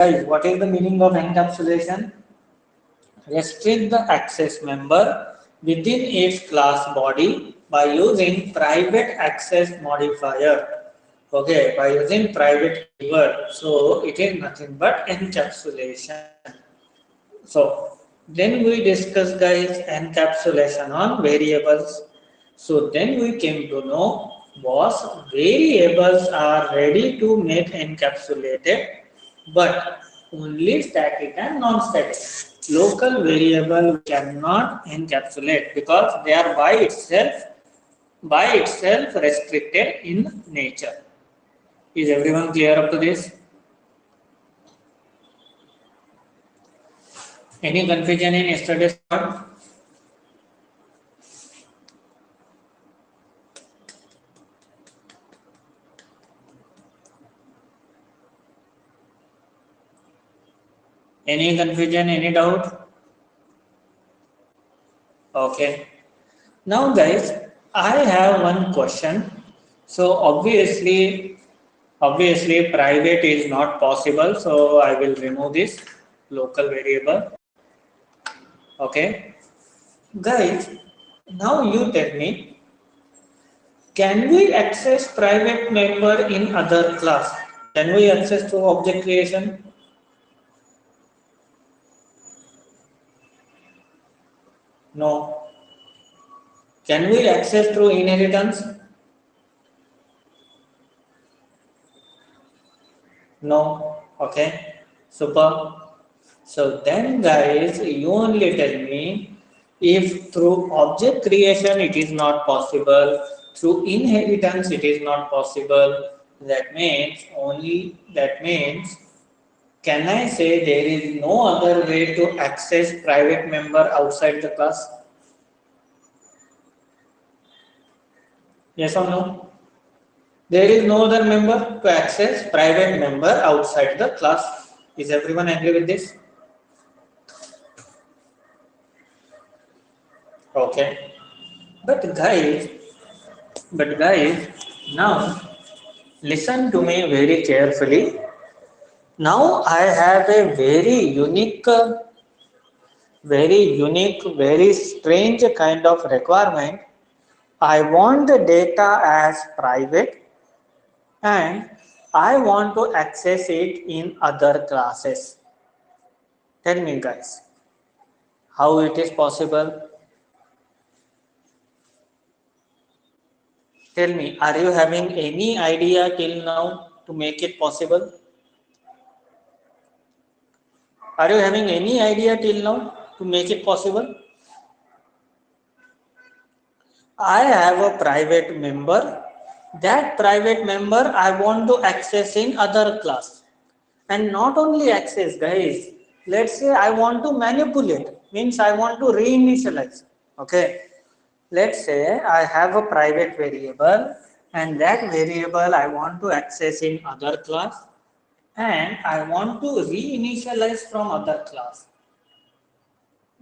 Guys, what is the meaning of encapsulation? Restrict the access member within its class body by using private access modifier. Okay, by using private keyword. So it is nothing but encapsulation. So then we discuss guys encapsulation on variables. So then we came to know was variables are ready to make encapsulated, but only static and non-static. Local variable cannot encapsulate because they are by itself restricted in nature. Is everyone clear up to this? Any confusion in yesterday's part? Any confusion, any doubt? Okay. Now guys, I have one question. So obviously private is not possible. So I will remove this local variable. Okay. Guys, now you tell me, can we access private member in other class? Can we access through object creation? No. Can we access through inheritance? No. Okay. Super. So then guys, you only tell me if through object creation it is not possible, through inheritance it is not possible, that means can I say there is no other way to access private member outside the class? Yes or no? There is no other member to access private member outside the class. Is everyone agree with this? Okay. But guys, now listen to me very carefully. Now I have a very strange kind of requirement. I want the data as private and I want to access it in other classes. Tell me guys, how it is possible? Tell me, are you having any idea till now to make it possible? Are you having any idea till now to make it possible? I have a private member. That private member I want to access in other class. And not only access, guys. Let's say I want to manipulate, means I want to reinitialize. Okay. Let's say I have a private variable and that variable I want to access in other class and I want to reinitialize from other class.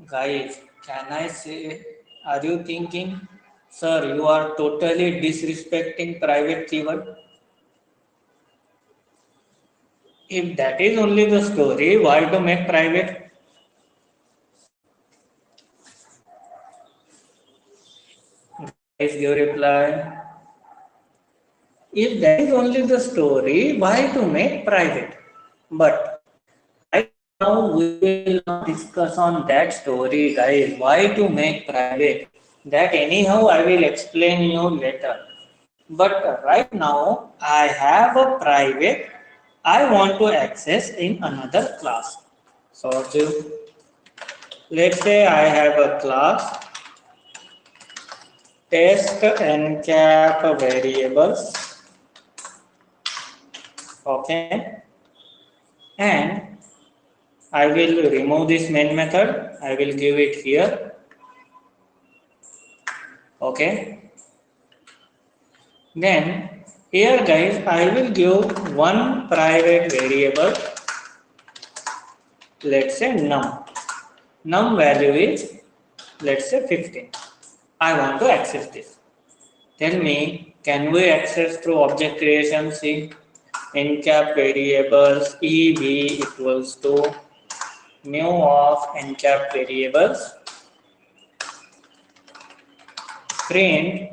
Guys, can I say, are you thinking, sir, you are totally disrespecting private keyword? If that is only the story, why to make private? Guys, give reply. If that is only the story, why to make private? But right now we will not discuss on that story, guys. Why to make private? That anyhow I will explain you later. But right now I have a private I want to access in another class. So let's say I have a class test encap variables. Okay. And I will remove this main method. I will give it here. Okay. Then here guys, I will give one private variable. Let's say num. Num value is, let's say 15. I want to access this. Tell me, can we access through object creation? See, N-cap variables EB equals to mu of N-cap variables print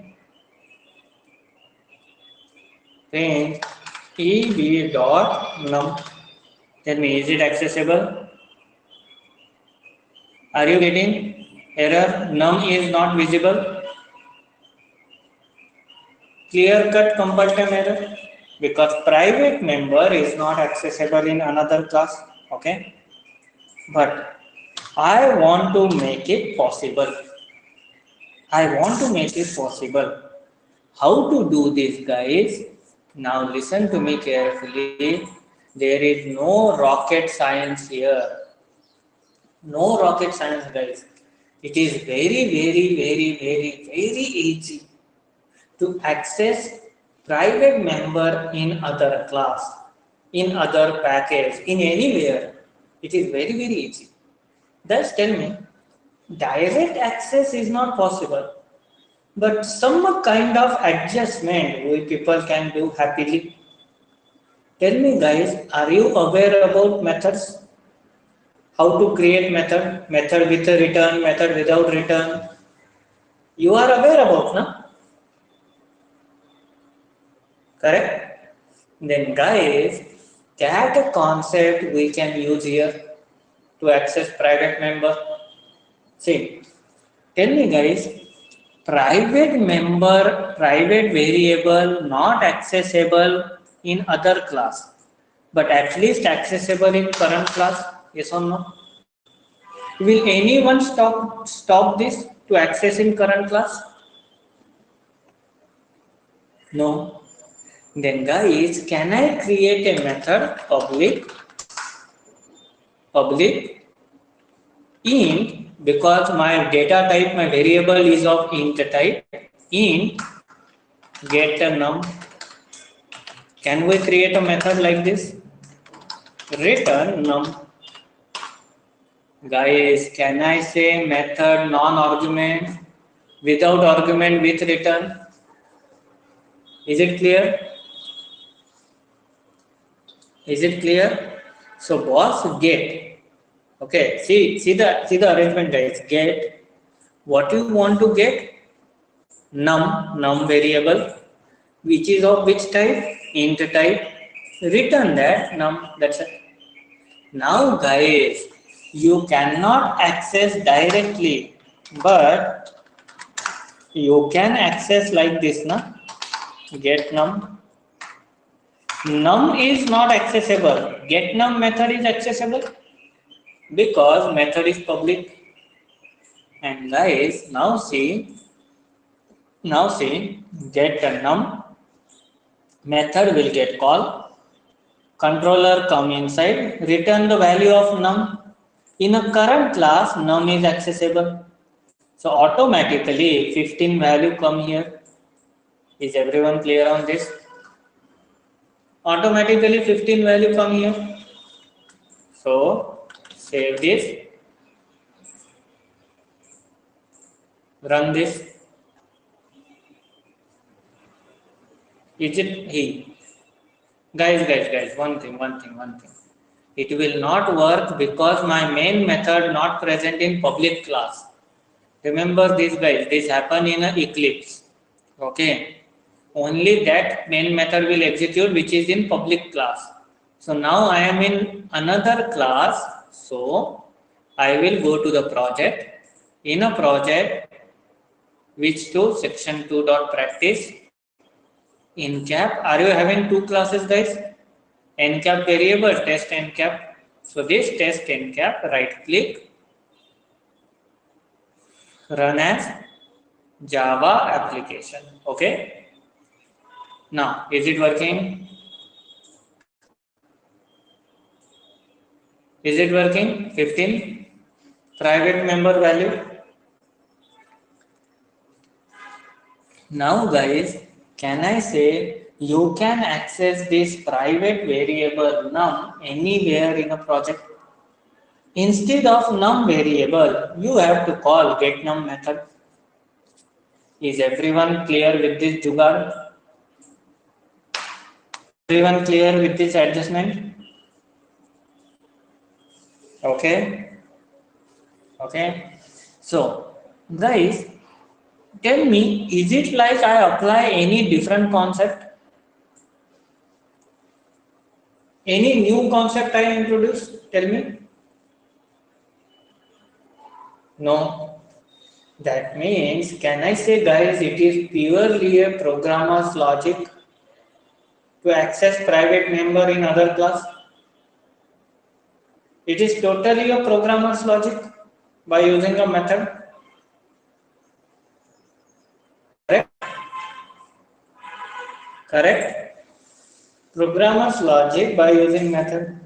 EB dot num. Tell me, is it accessible? Are you getting error? Num is not visible. Clear cut compulsion error, because private member is not accessible in another class. Okay, but I want to make it possible. How to do this, guys? Now listen to me carefully. There is no rocket science here. No rocket science, guys. It is very easy to access private member in other class, in other package, in anywhere. It is very easy. Just tell me, direct access is not possible, but some kind of adjustment we people can do happily. Tell me, guys, are you aware about methods? How to create method with a return, method without return? You are aware about, no? Correct? Then, guys, that concept we can use here to access private member. See, tell me, guys, private member, private variable not accessible in other class, but at least accessible in current class. Yes or no? Will anyone stop this to access in current class? No. Then, guys, can I create a method public int, because my data type, my variable is of int type, int get a num. Can we create a method like this? Return num. Guys, can I say method non-argument without argument with return? Is it clear? Is it clear? So boss get. Okay, see the arrangement, guys. Get what you want to get. Num variable, which is of which type? Int type. Return that num. That's it. Now, guys, you cannot access directly, but you can access like this, na? Get num. Num is not accessible. Get num method is accessible because method is public. And guys, now see, get a num method will get called. Controller come inside, return the value of num. In a current class, num is accessible. So automatically 15 value come here. Is everyone clear on this? Automatically 15 value come here. So save this. Run this. Is it he? Guys, one thing. It will not work because my main method not present in public class. Remember this, guys, this happen in a Eclipse. Okay. Only that main method will execute which is in public class. So now I am in another class. So I will go to the project. In a project, which to section 2.practice. N-cap. Are you having two classes, guys? N-cap variable, test N-cap. So this test N-cap, right click, run as Java application. Okay. Now, is it working? Is it working? 15 private member value. Now, guys, can I say you can access this private variable num anywhere in a project? Instead of num variable, you have to call get num method. Is everyone clear with this jugaad? Everyone clear with this adjustment? Okay. Okay. So, guys, tell me, is it like I apply any different concept? Any new concept I introduce? Tell me. No. That means, can I say, guys, it is purely a programmer's logic to access private member in other class? It is totally a programmer's logic by using a method. Correct? Correct? Programmer's logic by using method.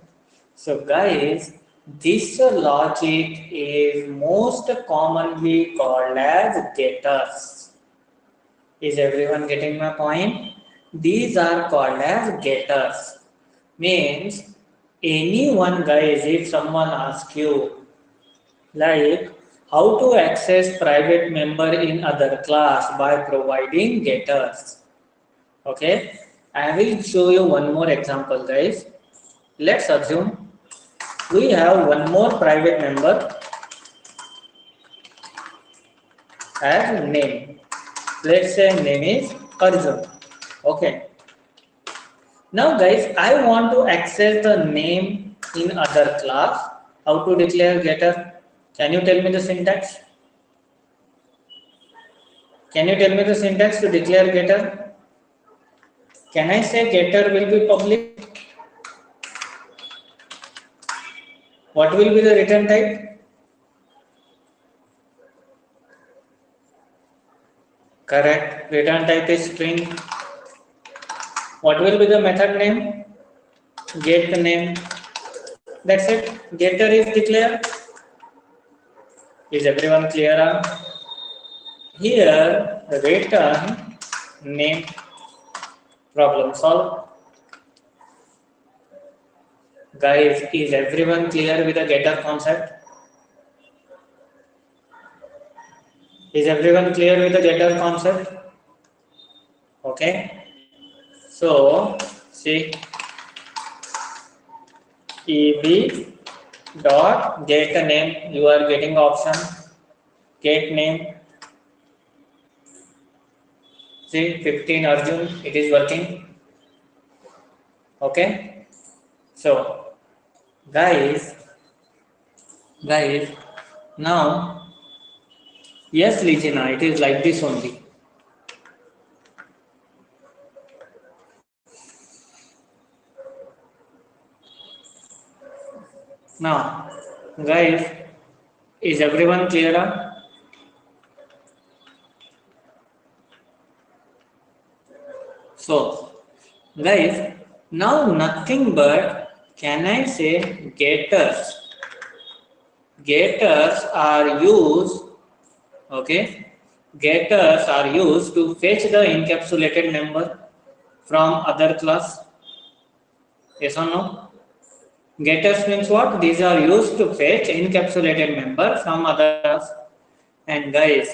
So guys, this logic is most commonly called as getters. Is everyone getting my point? These are called as getters. Means anyone, guys, if someone asks you like how to access private member in other class by providing getters. Okay, I will show you one more example, guys. Let's assume we have one more private member as name. Let's say name is Arjun. Okay. Now guys, I want to access the name in other class. How to declare getter? Can you tell me the syntax? Can you tell me the syntax to declare getter? Can I say getter will be public? What will be the return type? Correct. Return type is string. What will be the method name? Get the name. That's it. Getter is declared. Is everyone clear on? Here, return name. Problem solved. Guys, is everyone clear with the getter concept? Is everyone clear with the getter concept? Okay. So, see, eb dot get a name. You are getting option get name. See, 15 Arjun. It is working. Okay. So, guys, now, yes, Lijina, it is like this only. Now, guys, is everyone clear on? So, guys, now nothing but can I say getters? Getters are used, okay? Getters are used to fetch the encapsulated member from other class. Yes or no? Getters means what? These are used to fetch encapsulated member from other class. And guys,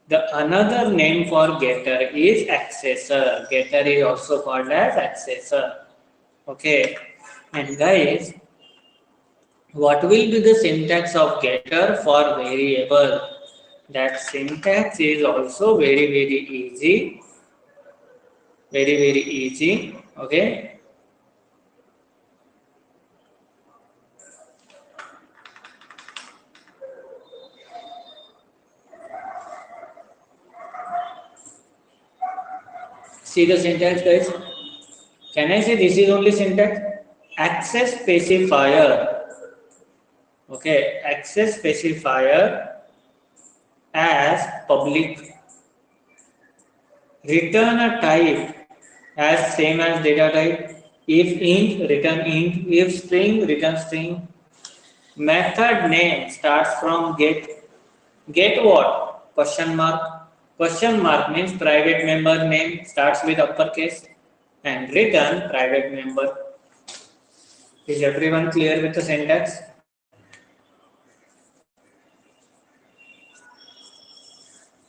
the another name for getter is accessor. Getter is also called as accessor. Okay. And guys, what will be the syntax of getter for variable? That syntax is also very easy. Very easy. Okay. See the syntax, guys. Can I say this is only syntax? Access specifier. Okay, access specifier as public. Return a type as same as data type. If int, return int. If string, return string. Method name starts from get. Get what? Question mark. Question mark means private member name starts with uppercase and return private member. Is everyone clear with the syntax?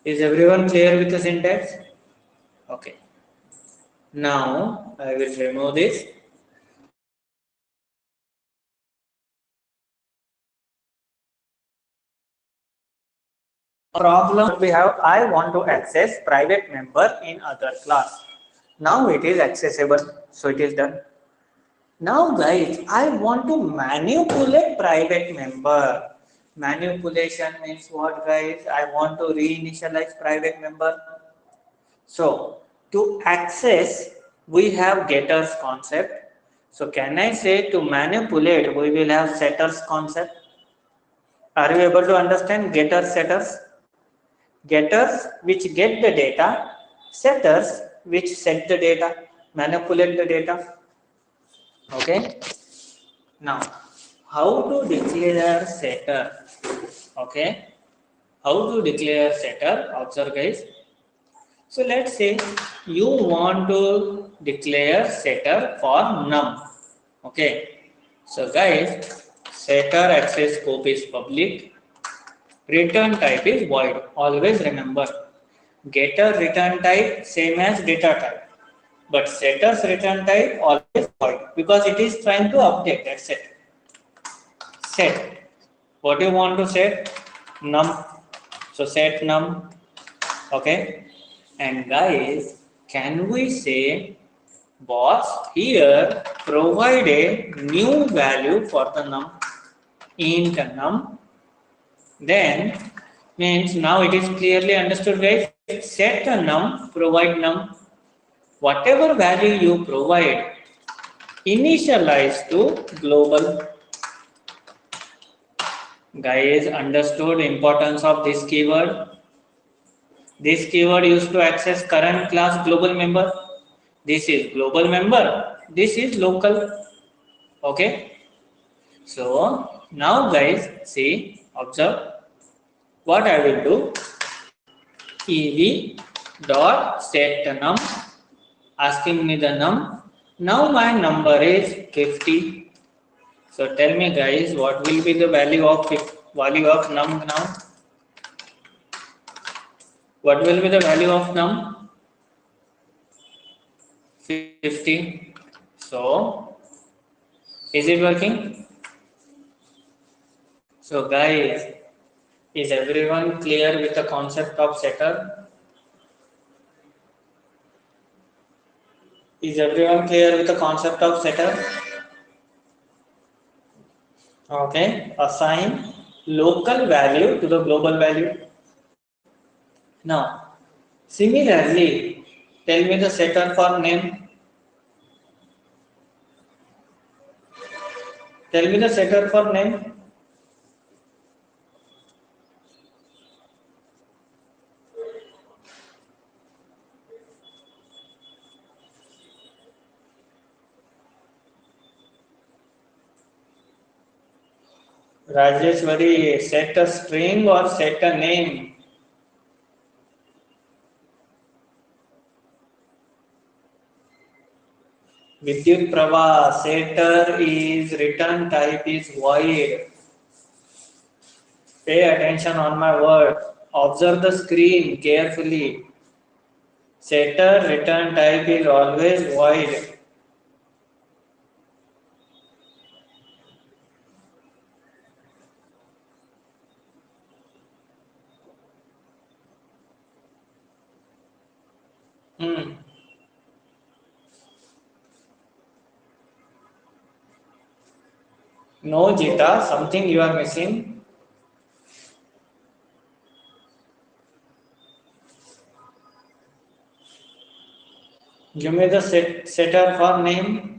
Is everyone clear with the syntax? Okay. Now I will remove this. Problem we have, I want to access private member in other class. Now it is accessible, so it is done. Now guys, I want to manipulate private member. Manipulation means what guys? I want to reinitialize private member. So to access, we have getters concept. So can I say to manipulate, we will have setters concept. Are you able to understand getters, setters? Getters which get the data, setters which set the data, manipulate the data. Okay. Now, how to declare setter? Okay. How to declare setter? Observe guys. So let's say you want to declare setter for num. Okay. So guys, setter access scope is public. Return type is void. Always remember. Getter return type same as data type. But setter's return type always void because it is trying to update. That's it. Set. What you want to set? Num. So set num. Okay. And guys, can we say boss here provide a new value for the num, int num, then means now it is clearly understood guys, set a num, provide num, whatever value you provide, initialize to global. Guys, understood importance of this keyword? This keyword used to access current class global member. This is global member. This is local. Okay. So now guys, see, observe what I will do. ev dot set num, asking me the num. Now my number is 50. So tell me guys, what will be the value of num now? What will be the value of num? 50. So is it working? So guys, is everyone clear with the concept of setter? Is everyone clear with the concept of setter? Okay, assign local value to the global value. Now, similarly, tell me the setter for name. Tell me the setter for name. Rajeshwari, set a string or set a name? Vidyut Prabha, setter is return type is void. Pay attention on my word. Observe the screen carefully. Setter return type is always void. No, Jita, something you are missing. Give me the setter for name.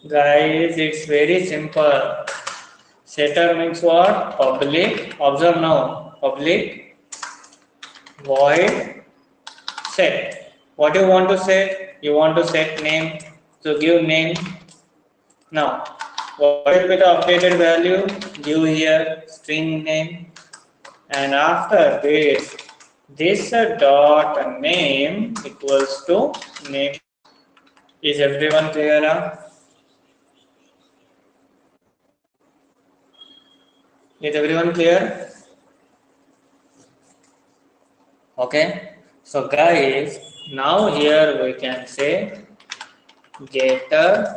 Guys, it's very simple. Setter means what? Public. Observe now. Public void set. What you want to set? You want to set name. So give name. Now, What will be the updated value? Give here string name, and after this dot name equals to name. Is everyone clear now? Is everyone clear? Okay. So guys, now here we can say getter.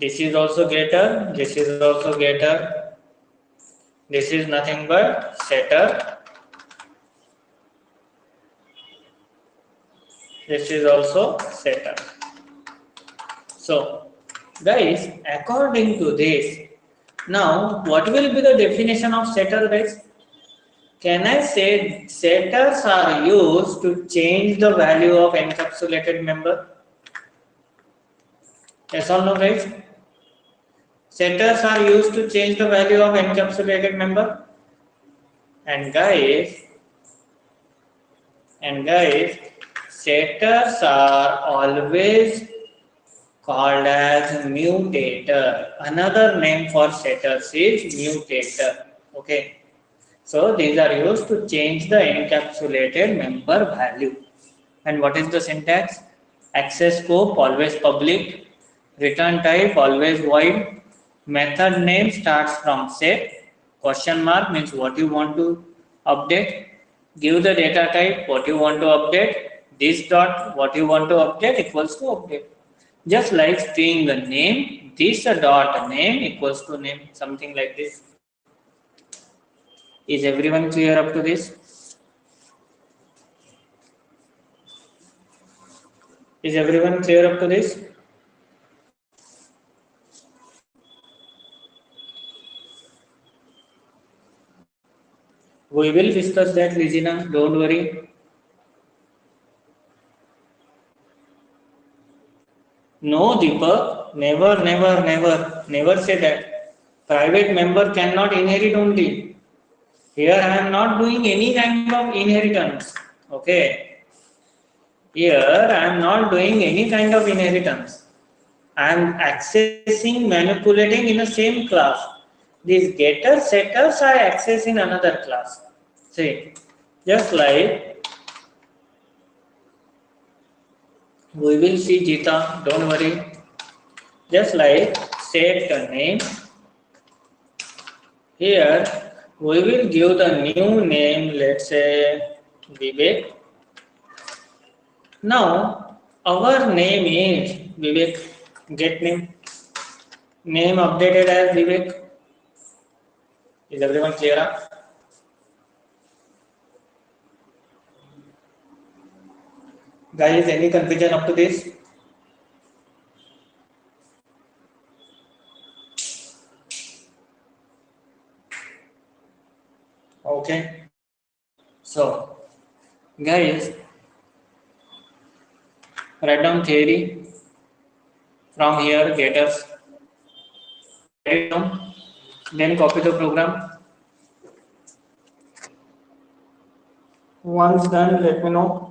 This is also getter. This is also getter. This is nothing but setter. This is also setter. So guys, according to this, now what will be the definition of setter, guys? Can I say setters are used to change the value of encapsulated member? Yes or no, guys? Setters are used to change the value of encapsulated member. And guys, setters are always called as mutator. Another name for setters is mutator. Okay. So these are used to change the encapsulated member value. And what is the syntax? Access scope always public, return type always void, method name starts from set, question mark means what you want to update, give the data type what you want to update, this dot what you want to update equals to update. Just like string the name, this dot name equals to name, something like this. Is everyone clear up to this? Is everyone clear up to this? We will discuss that, Regina. Don't worry. No, Deepak. Never, never, never, never say that. Private member cannot inherit only. Here I am not doing any kind of inheritance. Okay. Here I am not doing any kind of inheritance. I am accessing, manipulating in the same class. These getter setters I access in another class. See, just like we will see Jita, don't worry. Just like set the name, here we will give the new name, let's say Vivek. Now our name is Vivek, get name, name updated as Vivek. Is everyone clear? Guys, any confusion up to this? Okay. So, guys, write down theory from here, getters, write it down, then copy the program. Once done, let me know.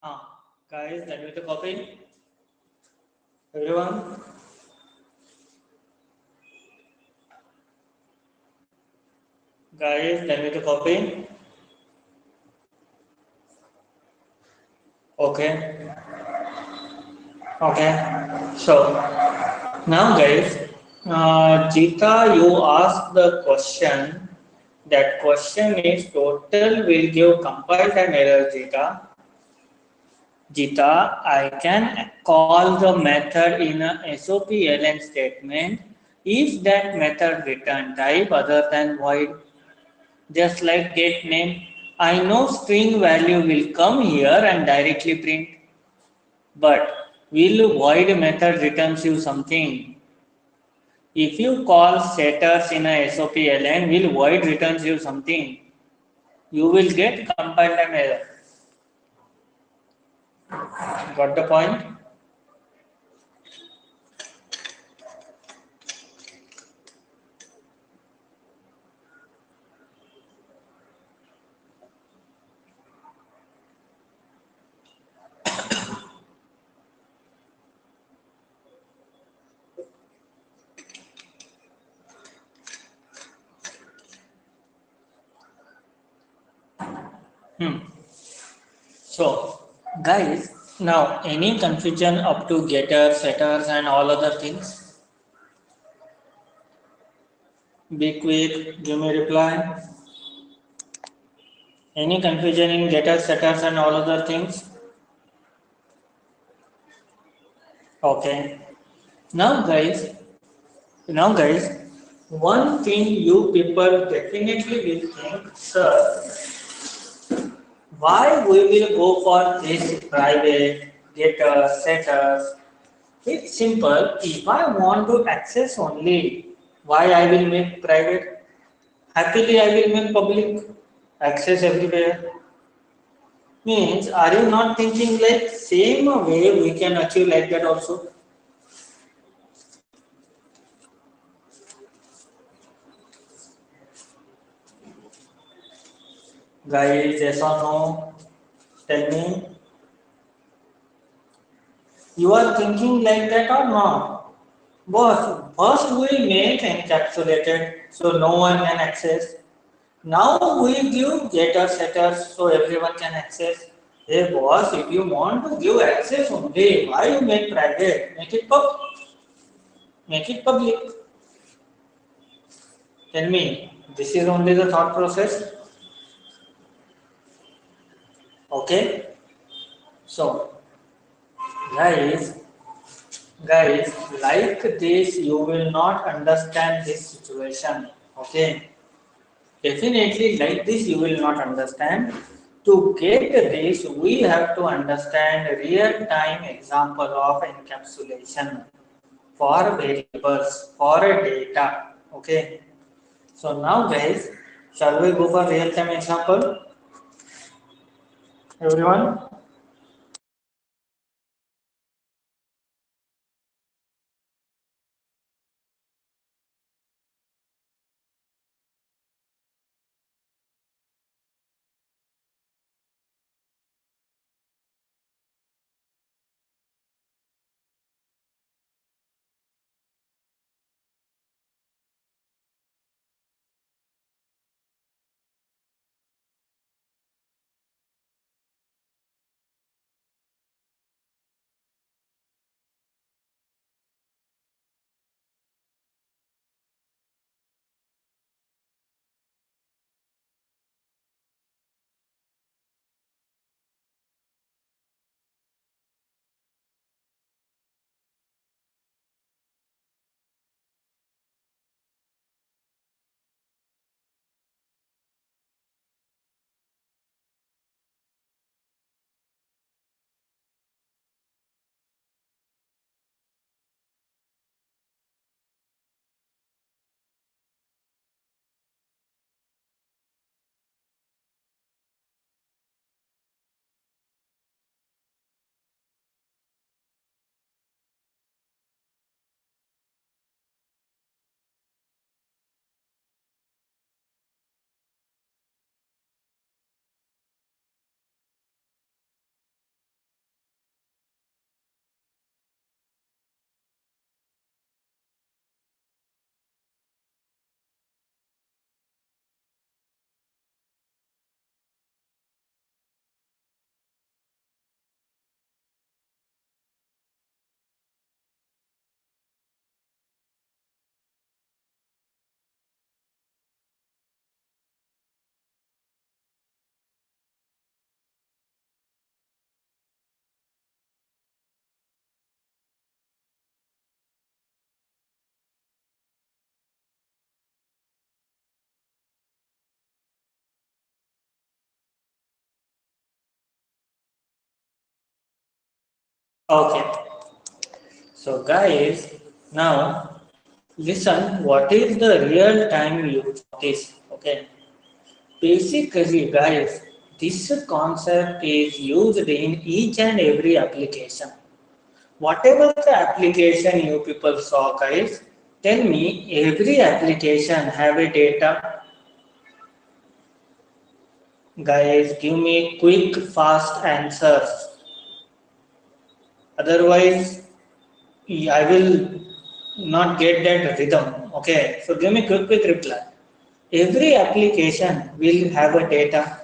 Guys, let me to copy. Everyone, guys, let me to copy. Okay, okay. So now, guys, Jita, you asked the question. That question is total will give compiled and error, Jita. Jita, I can call the method in a SOP-LN statement if that method return type other than void. Just like get name, I know string value will come here and directly print, but will void method returns you something. If you call setters in a SOP-LN, will void returns you something. You will get compiled and error. Got the point? Hmm. So, guys, now any confusion up to getters, setters, and all other things? Be quick, give me reply. Any confusion in getters, setters, and all other things? Okay. Now, guys, now, guys, one thing you people definitely will think, sir, why we will go for this private getters, setters? It's simple. If I want to access only, why I will make private? Happily, I will make public access everywhere. Means, are you not thinking like same way we can achieve like that also? Guys, yes or no? Tell me. You are thinking like that or not? Boss, first we make encapsulated so no one can access. Now we give getter setters so everyone can access. Hey boss, if you want to give access only, why you make private? Make it public. Tell me, this is only the thought process. Okay. So guys, guys, like this, you will not understand this situation. Okay. Definitely, like this, you will not understand. To get this, we have to understand real-time example of encapsulation for variables, for a data. Okay. So now, guys, shall we go for real-time example? Everyone? Okay. So guys, now listen, what is the real time use of this? Okay. Basically, guys, this concept is used in each and every application. Whatever the application you people saw, guys, tell me every application have a data. Guys, give me quick, fast answers. Otherwise, I will not get that rhythm. Okay, so give me quick reply. Every application will have a data.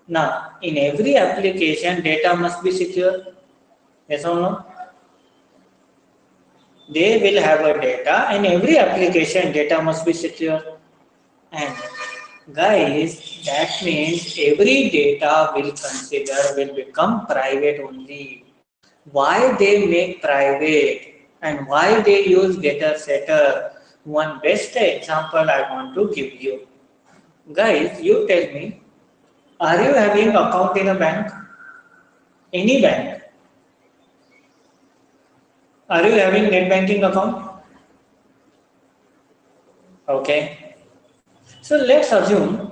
Now, in every application, data must be secure. Yes or no? They will have a data, and every application data must be secure. And guys, that means every data will become private only. Why they make private and why they use getter setter? One best example I want to give you. Guys, you tell me, are you having account in a bank? Any bank? Are you having net banking account? Okay. So let's assume,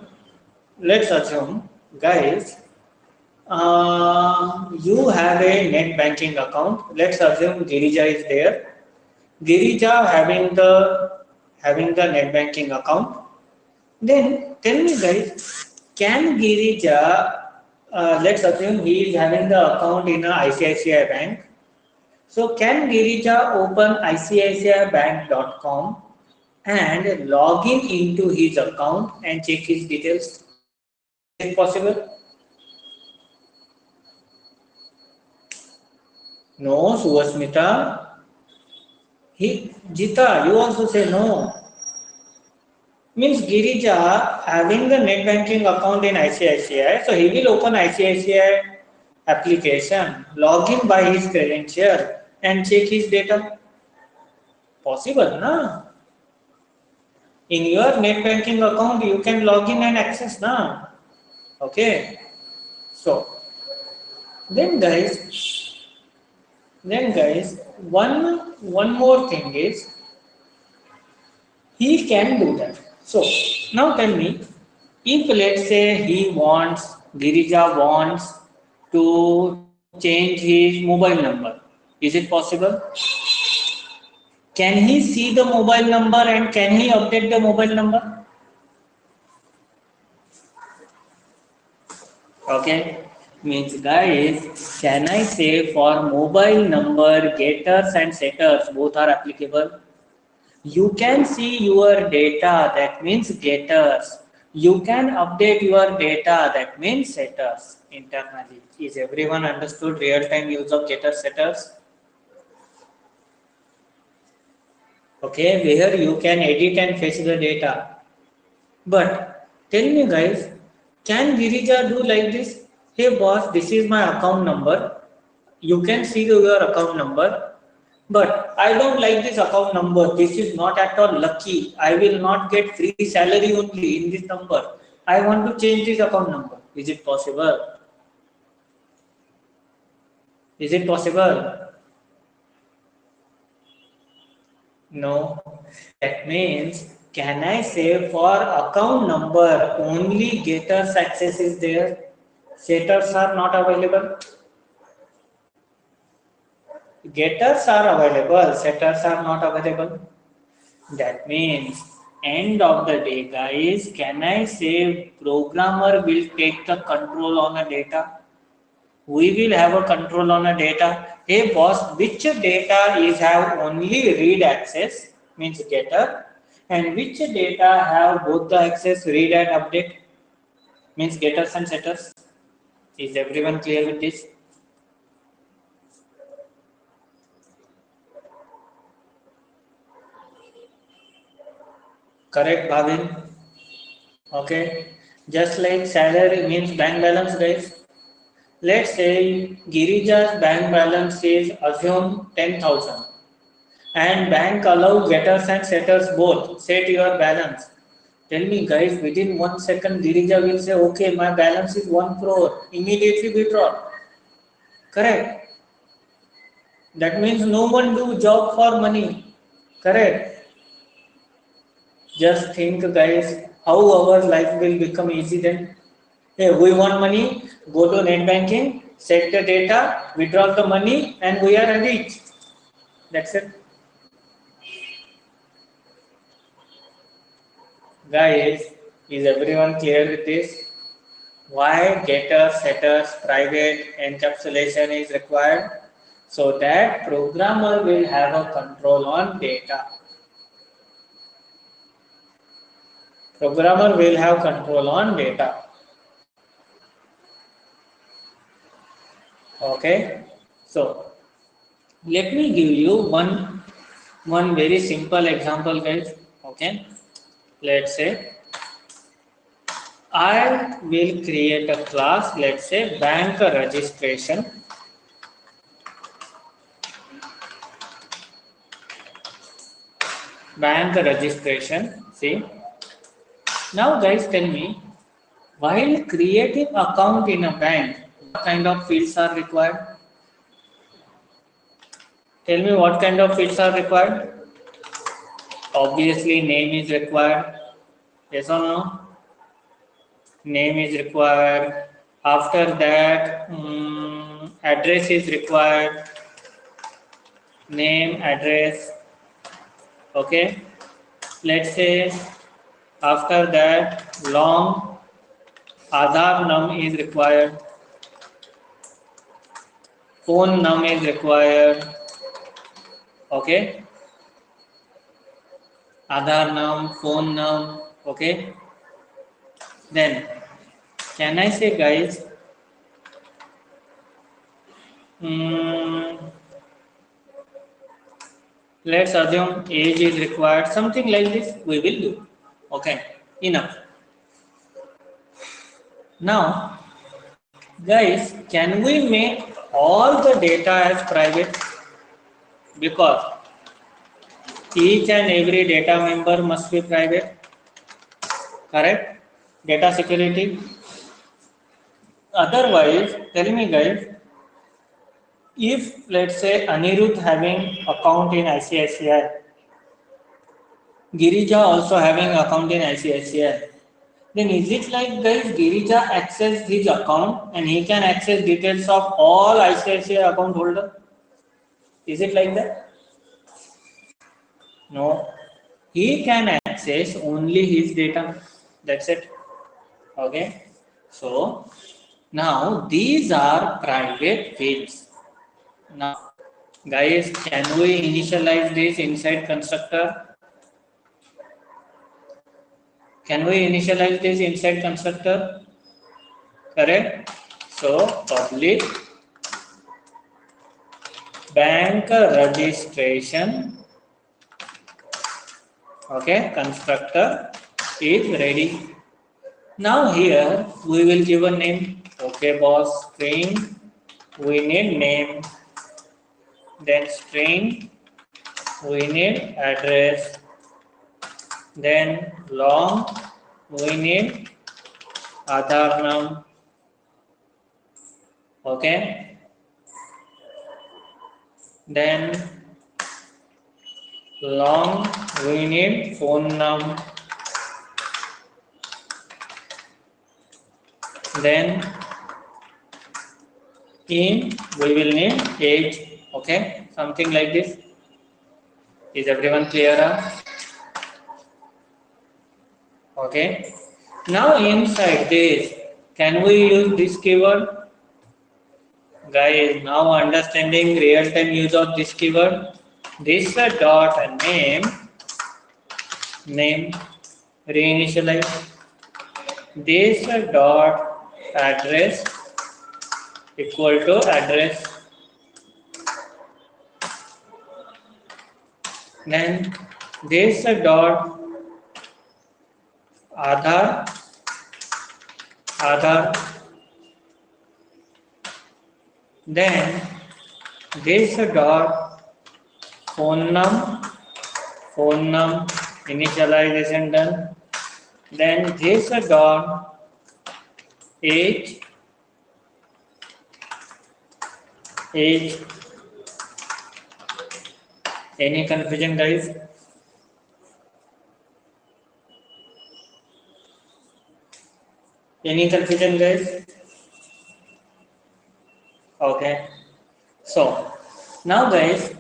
guys, you have a net banking account. Let's assume Girija is there. Girija having the net banking account. Then tell me, guys, can Girija? Let's assume he is having the account in a ICICI bank. So can Girija open ICICIbank.com and log in into his account and check his details? Is it possible? No, Suvasmita. Jita, you also say no. Means Girija having the net banking account in ICICI, so he will open ICICI application, log in by his credential and check his data. Possible, na? In your net banking account, you can log in and access, na? Okay. So then, guys, one more thing is he can do that. So now tell me, if let's say Girija wants to change his mobile number, is it possible? Can he see the mobile number and can he update the mobile number? Okay, means guys, can I say for mobile number getters and setters both are applicable? You can see your data, that means getters. You can update your data, that means setters internally. Is everyone understood real-time use of getter setters? Okay, where you can edit and fetch the data. But tell me guys, can Girija do like this? Hey boss, this is my account number. You can see your account number. But I don't like this account number. This is not at all lucky. I will not get free salary only in this number. I want to change this account number. Is it possible? Is it possible? No. That means, can I say for account number only getters access is there? Setters are not available. Getters are available, setters are not available. That means end of the day, guys, can I say programmer will take the control on the data? We will have a control on the data. Hey boss, which data is have only read access, means getter, and which data have both the access read and update, means getters and setters. Is everyone clear with this? Correct, Bhavin? Okay. Just like salary means bank balance, guys. Let's say Girija's bank balance is assume 10,000 and bank allow getters and setters both set your balance. Tell me guys, within 1 second Girija will say, okay, my balance is 1 crore, immediately withdraw. Correct. That means no one do job for money. Correct? Just think, guys, how our life will become easy then. Hey, we want money, go to net banking, set the data, withdraw the money, and we are rich. That's it. Guys, is everyone clear with this? Why getters, setters, private encapsulation is required? So that programmer will have a control on data. Programmer will have control on data. Okay. So let me give you one very simple example, guys. Okay. Let's say I will create a class. Let's say bank registration. Bank registration. See. Now, guys, tell me, while creating account in a bank, what kind of fields are required? Tell me what kind of fields are required? Obviously, name is required. Yes or no? Name is required. After that, address is required. Name, address. Okay. Let's say after that, long Aadhaar num is required. Phone num is required. Okay. Aadhaar num, phone num. Okay. Then, can I say, guys, let's assume age is required, something like this we will do. Okay, enough. Now, guys, can we make all the data as private? Because each and every data member must be private. Correct? Data security. Otherwise, tell me, guys, if let's say Anirudh having account in ICICI, Girija also having account in ICICI, then is it like, guys, Girija access his account and he can access details of all ICICI account holder? Is it like that? No. He can access only his data. That's it. Okay. So now these are private fields. Now, guys, can we initialize this inside constructor? Can we initialize this inside constructor? Correct. So public bank registration, okay, constructor is ready. Now here we will give a name. Okay, boss, string, we need name. Then string, we need address. Then long, we need Aadhaar num. Okay. Then long, we need phone num. Then in, we will need age. Okay, something like this. Is everyone clear? Okay. Now inside this, can we use this keyword? Guys, now understanding real-time use of this keyword. This dot name reinitialize. This dot address equal to address. Then this dot Aadhaar. Then this dot phone num initialization done. Then this dot age Any confusion, guys? Any confusion, guys? Okay. So now, guys,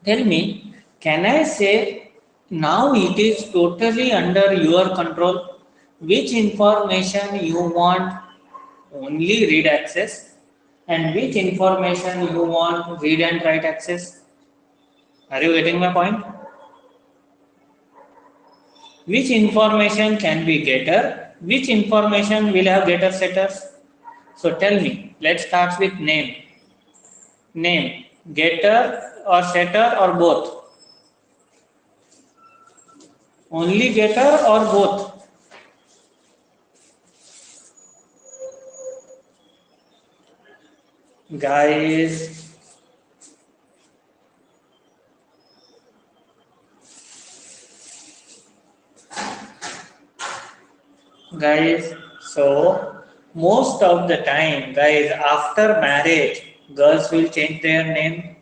tell me, can I say now it is totally under your control? Which information you want only read access and which information you want read and write access? Are you getting my point? Which information can be getter? Which information will have getter setters? So tell me, let's start with name. Name, getter or setter or both? Only getter or both? Guys, so most of the time, guys, after marriage, girls will change their name.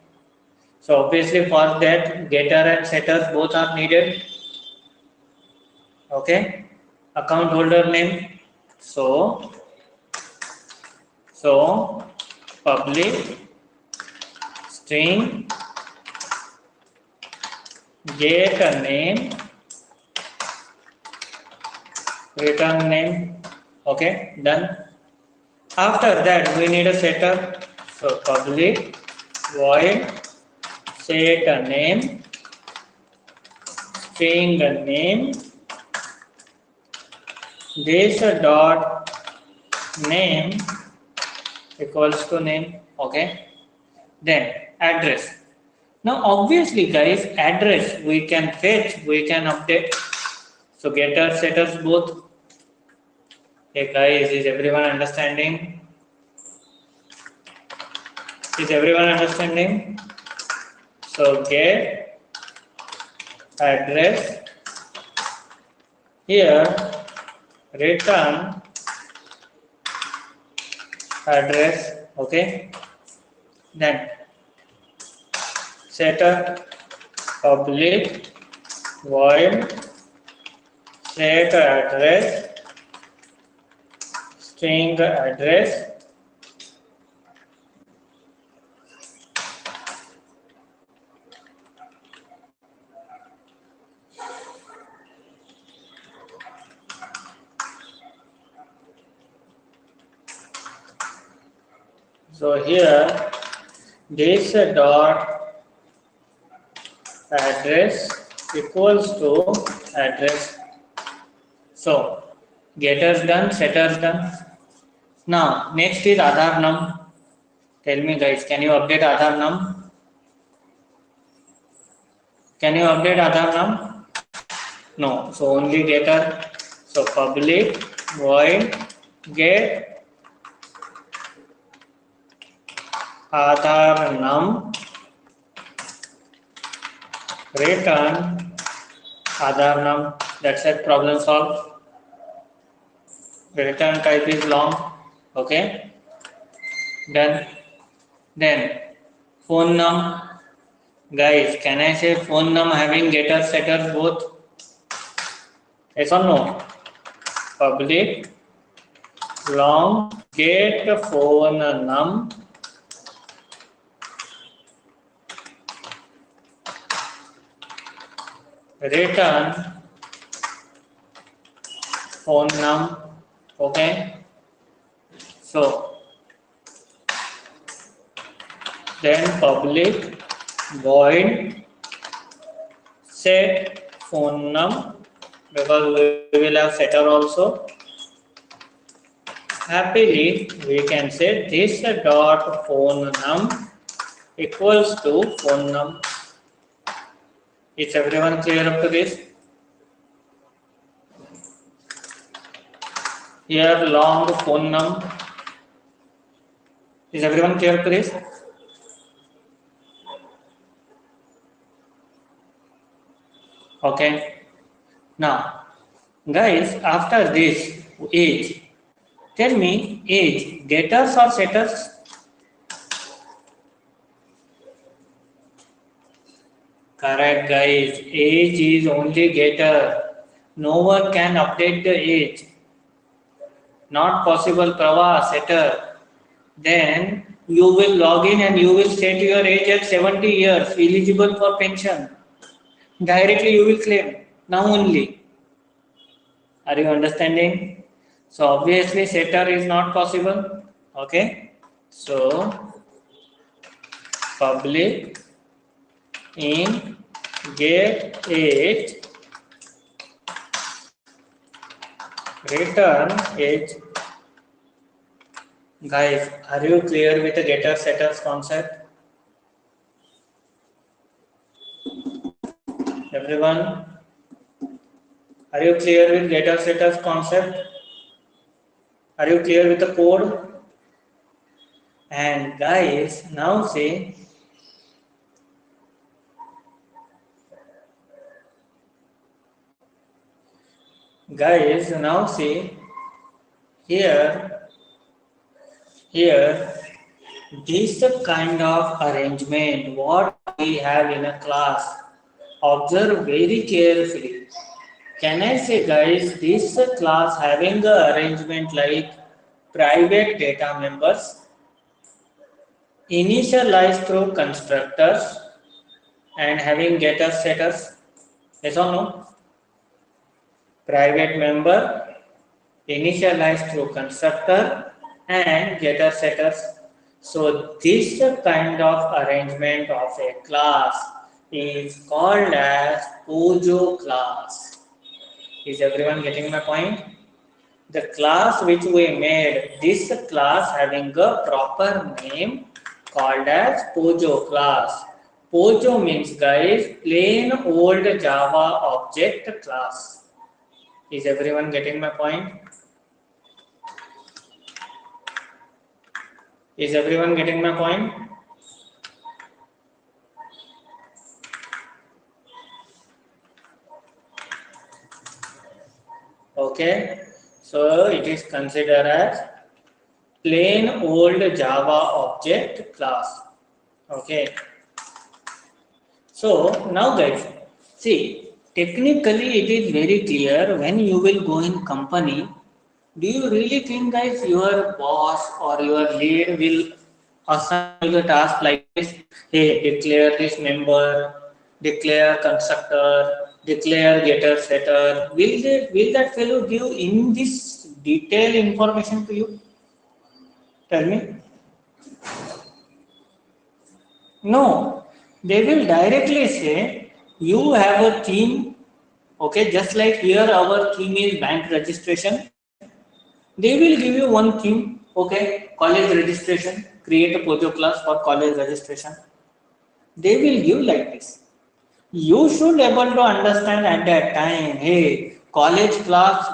So obviously for that, getter and setters both are needed. Okay, account holder name. So public string get a name, return name. Okay, done. After that, we need a setter. So public void set a name, string a name, this dot name equals to name. Okay, then address. Now obviously, guys, address we can fetch, we can update. So getter, setters both. Hey guys, is everyone understanding? Is everyone understanding? So get address here, return address. Okay, then setter public void set address string address so here this dot address equals to address. So getters done, setters done. Now next is Aadhaar num. Tell me guys, can you update Aadhaar num? Can you update Aadhaar num? No. So only getter. So public void get Aadhaar num return Aadhaar num. That's it. Problem solved. The return type is long. Okay. Done. Then phone num. Guys, can I say phone num having getter setters both? Yes or no? Public long get phone num return phone num. Okay. So then public void set phone num, because we will have setter also. Happily we can say this dot phone num equals to phone num. Is everyone clear up to this? Here long phone num. Is everyone clear up to this? Okay. Now, guys, after this age, tell me age getters or setters? Correct, guys. Age is only getter. No one can update the age. Not possible, Prava, setter. Then you will log in and you will state your age at 70 years, eligible for pension. Directly you will claim. Now only. Are you understanding? So obviously setter is not possible. Okay. So public in get age return age. Guys, are you clear with the getter setters concept? Everyone, are you clear with getter setters concept? Are you clear with the code? And guys, now say here here this the kind of arrangement what we have in a class. Observe very carefully. Can I say, guys, this class having the arrangement like private data members, initialized through constructors, and having getter setters? Yes or no? Private member, initialized through constructor, and getter setters. So this kind of arrangement of a class is called as POJO class. Is everyone getting my point? The class which we made, this class having a proper name called as POJO class. POJO means, guys, plain old Java object class. Is everyone getting my point? Is everyone getting my point? Okay. So it is considered as plain old Java object class. Okay. So now guys, see, technically it is very clear when you will go in company. Do you really think, guys, your boss or your lead will assign you the task like this? Hey, declare this member, declare constructor, declare getter setter. Will that fellow give in this detailed information to you? Tell me. No, they will directly say you have a theme. Okay, just like here our theme is bank registration. They will give you one theme, okay, college registration, create a POJO class for college registration. They will give like this. You should able to understand at that time, hey, college class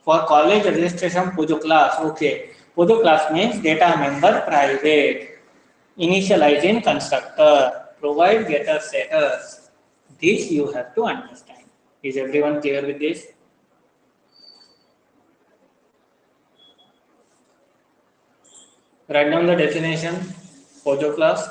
for college registration POJO class, okay. POJO class means data member private, initialize in constructor, provide getter setters. This you have to understand. Is everyone clear with this? Write down the definition, POJO class.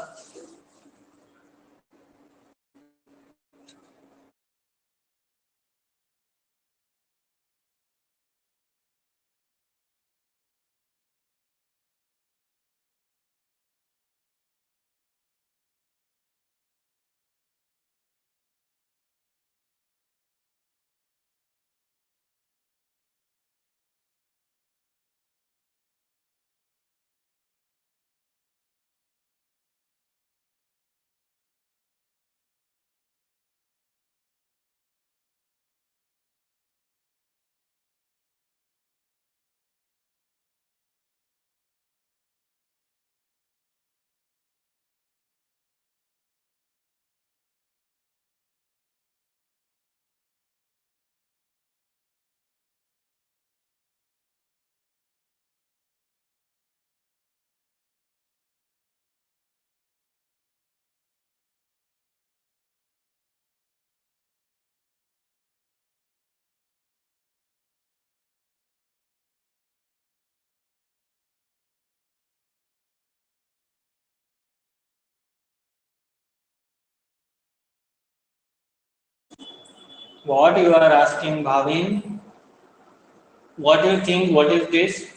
What you are asking, Bhavin? What do you think? What is this?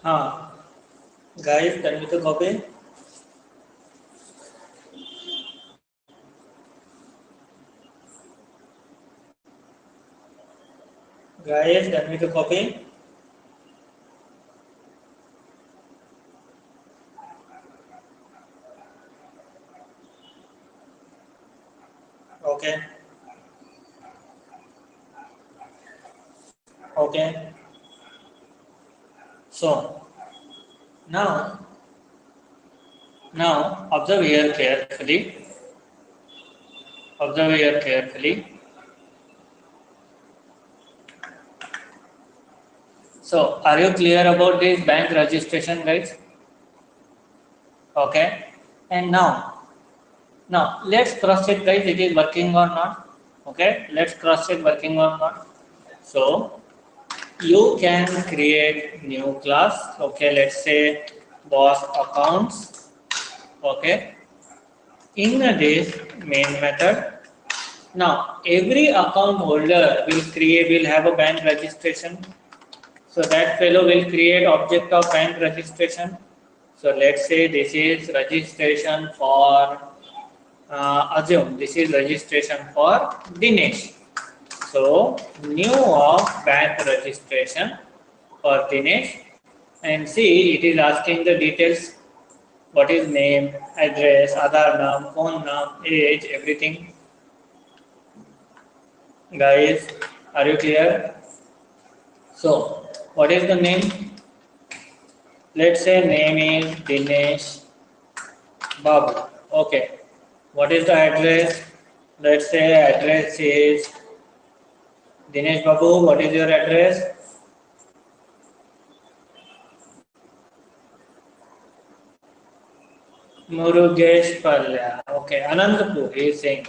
हाँ, guys, can we copy? Guys, can we copy? Okay, okay. So now, now observe here carefully. Observe here carefully. So, are you clear about this bank registration, guys? Okay. And now let's cross check, guys. It is working or not? Okay. Let's cross check working or not. So, you can create new class. Okay. Let's say boss accounts. Okay. In this main method. Now, every account holder will have a bank registration. So that fellow will create object of bank registration. So let's say this is registration for, assume this is registration for Dinesh. So new of bank registration for Dinesh, and see it is asking the details. What is name, address, Aadhaar number, phone number, age, everything. Guys, are you clear? So what is the name? Let's say name is Dinesh Babu. Okay. What is the address? Let's say address is Dinesh Babu. What is your address? Murugesh Palya. Okay. Anandpur. He is saying.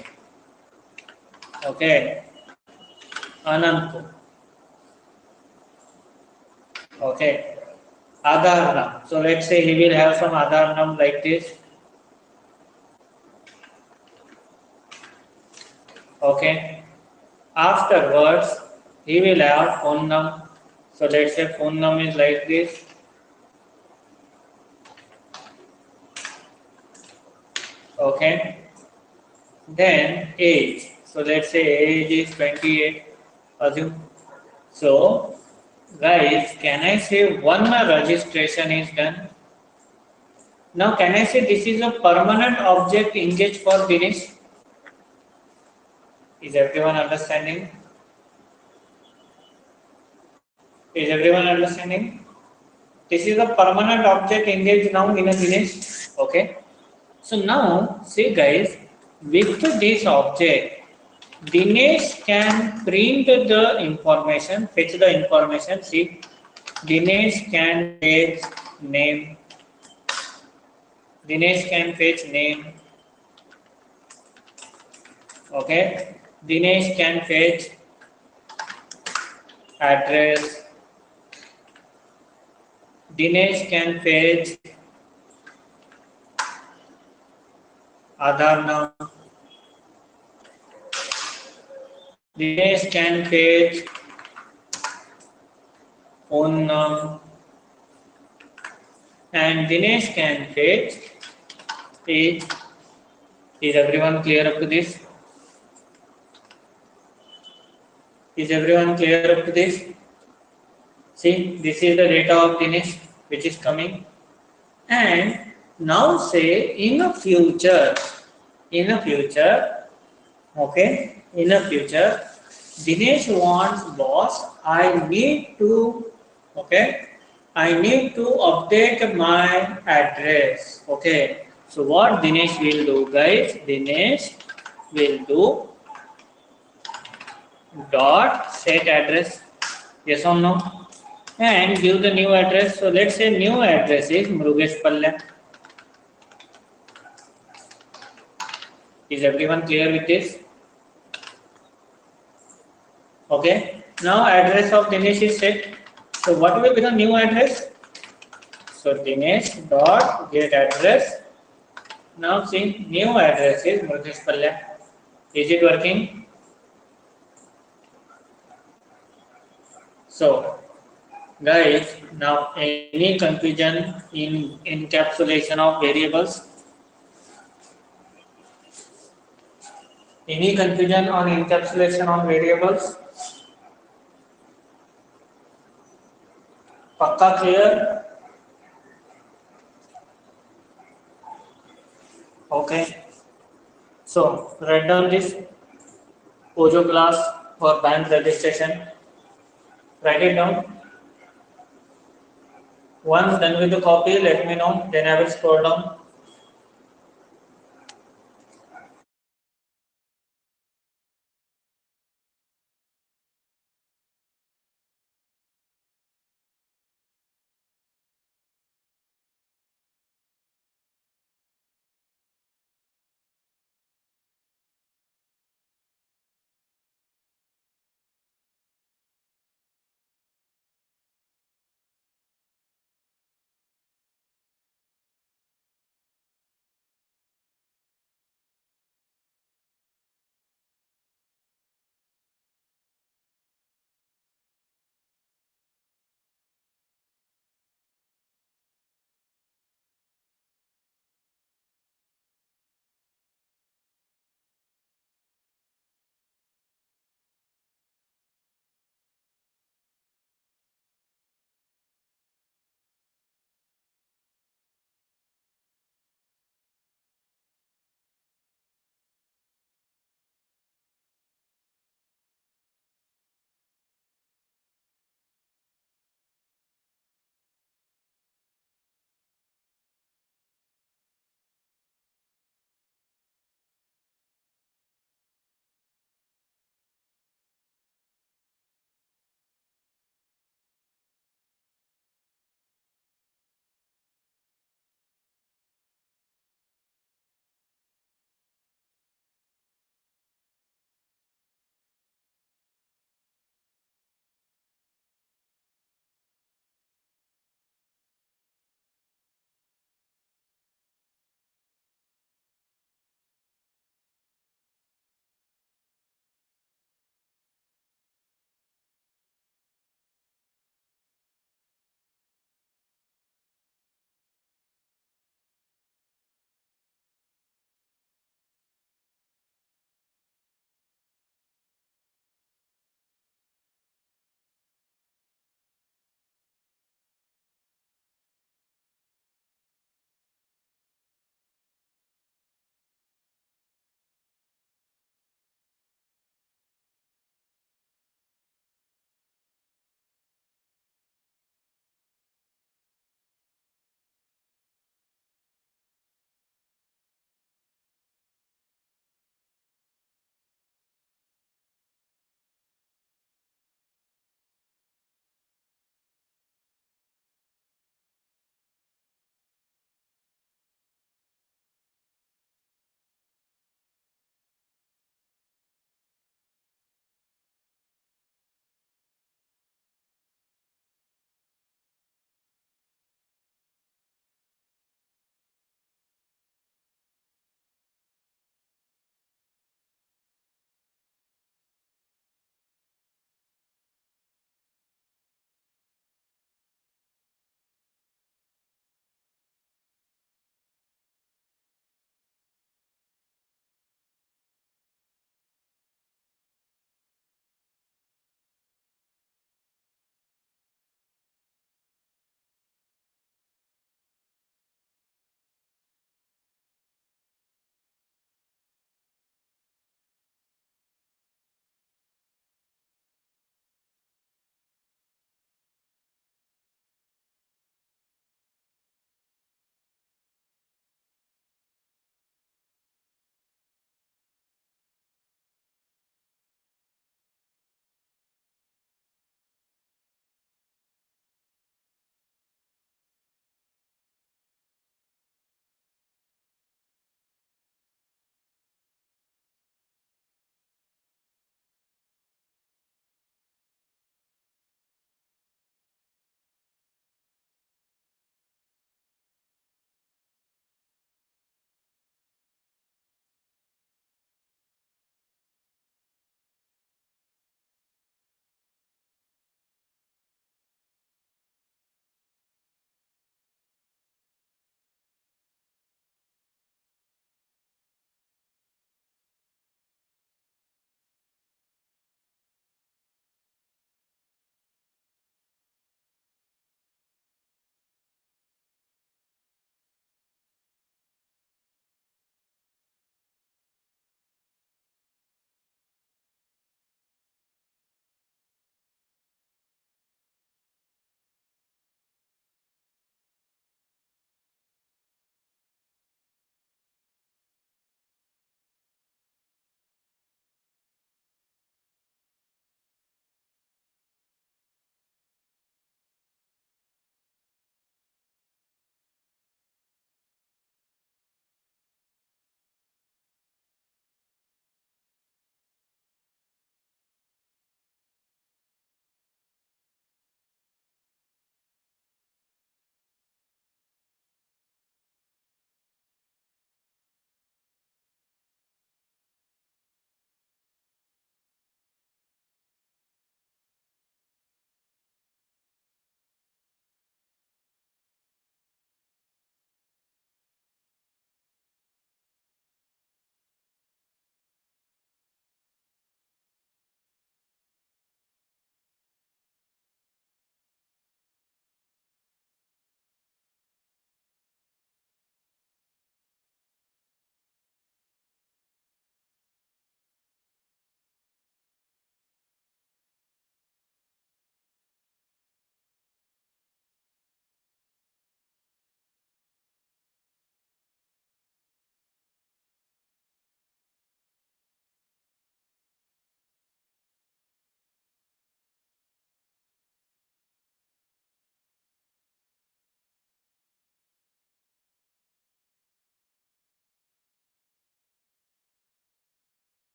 Okay. Anandpur. Okay. Aadhaar number. So let's say he will have some Aadhaar number like this. Okay. Afterwards, he will have phone number. So let's say phone number is like this. Okay. Then age. So let's say age is 28. Assume. So guys, can I say one registration is done? Now can I say this is a permanent object engaged for Dinesh? Is everyone understanding? Is everyone understanding? This is a permanent object engaged now in a Dinesh. Okay. So now see guys, with this object, Dinesh can print the information, fetch the information. See, Dinesh can fetch name. Dinesh can fetch name. Okay. Dinesh can fetch address. Dinesh can fetch Aadhaar number. Dinesh can fetch phone number. And Dinesh can fetch age. Is everyone clear up to this? Is everyone clear up to this? See, this is the data of Dinesh which is coming. And now say in a future, okay, in a future, Dinesh wants boss, okay, I need to update my address, okay. So what Dinesh will do, guys? Dinesh will do dot set address, yes or no, and give the new address. So let's say new address is Mrugesh Palya. Is everyone clear with this? Okay. Now address of Dinesh is set. So what will be the new address? So Dinesh dot get address. Now see new address is Mrugesh Palya. Is it working? So guys, now any confusion in encapsulation of variables? Any confusion on encapsulation on variables? Pakka clear? Okay. So write down this Ojo class for bank registration. Write it down. Once done with the copy, let me know. Then I will scroll down.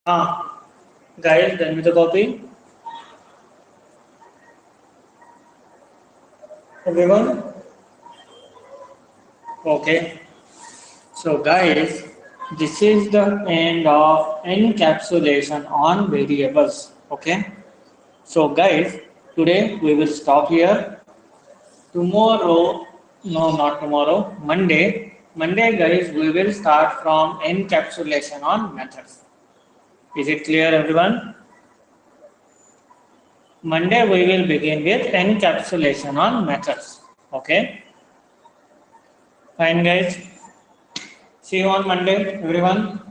Guys, done with the copy? Everyone? Okay. So guys, this is the end of encapsulation on variables. Okay. So guys, today we will stop here. Tomorrow, no, not tomorrow, Monday. Monday, guys, we will start from encapsulation on methods. Is it clear, everyone? Monday, we will begin with encapsulation on methods. Okay? Fine, guys. See you on Monday, everyone.